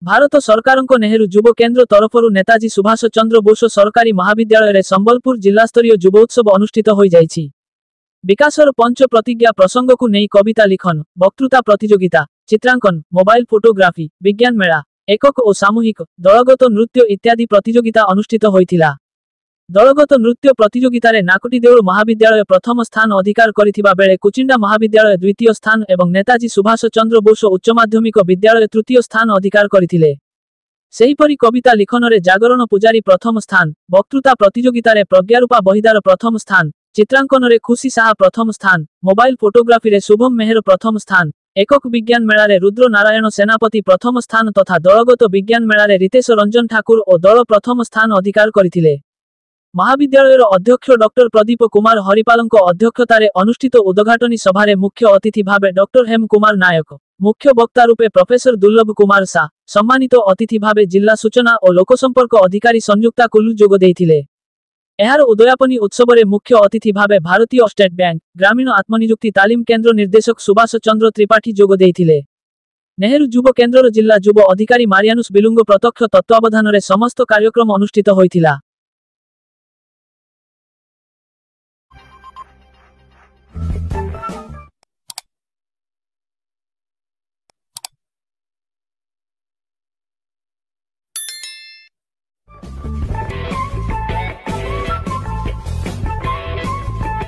भारत सरकारको नेहरू युव केन्द्र तरफरु नेताजी सुभाष चंद्र बोस सरकारी महाविद्यालय संबलपुर जिलास्तरीय युवोत्सव अनुष्ठित हो जाइछि। विकासर पंच प्रतिज्ञा प्रसंग को नहीं कविता लिखन, वक्तृता प्रतियोगिता, चित्रांकन, मोबाइल फोटोग्राफी, विज्ञान मेला, एकक और सामूहिक, दलगत नृत्य इत्यादि प्रतियोगिता अनुष्ठित होइथिला। दलगत नृत्य प्रतियोगितारे नाकटिदेउल महाविद्यालय प्रथम स्थान अधिकार करिथिबा बेले कुचिंडा महाविद्यालय द्वितीय स्थान एवं नेताजी सुभाष चंद्र बोस उच्च माध्यमिक विद्यालय तृतीय स्थान अधिकार करिथिले। सेहीपरि कविता लिखन रे जागरण पुजारी प्रथम स्थान, वक्तृता प्रतियोगितारे प्रज्ञारूपा बहिदार प्रथम स्थान, चित्रांकन रे खुशी साहा प्रथम स्थान, मोबाइल फोटोग्राफी रे शुभम मेहर प्रथम स्थान, एकक विज्ञान मेला रे रुद्र नारायण सेनापति प्रथम स्थान तथा दलगत विज्ञान मेला रे रितेश रंजन ठाकुर और दल प्रथम स्थान अधिकार करिथिले। महाविद्यालयर अध्यक्ष डॉक्टर प्रदीप कुमार हरिपालଙ୍କ अध्यक्षतारे अनुष्ठित उद्घाटनी सभारे मुख्य अतिथि भावे डॉक्टर हेम कुमार नायक, मुख्य वक्ता रूपे प्रोफेसर दुर्लभ कुमार सा, सम्मानित अतिथि भावे जिला सूचना और लोकसंपर्क अधिकारी संयुक्ता कुल्लू जोग देइथिले। एहार उदयापनी उत्सवरे मुख्य अतिथि भावे भारतीय स्टेट बैंक ग्रामीण आत्मनियुक्ति तालीम केन्द्र निर्देशक सुभाष चंद्र त्रिपाठी जोग देइथिले। नेहरू युव केन्द्रर जिला युव अधिकारी मारियानुस बिलुंग प्रत्यक्ष तत्वावधान समस्त कार्यक्रम अनुष्ठित होइथिला।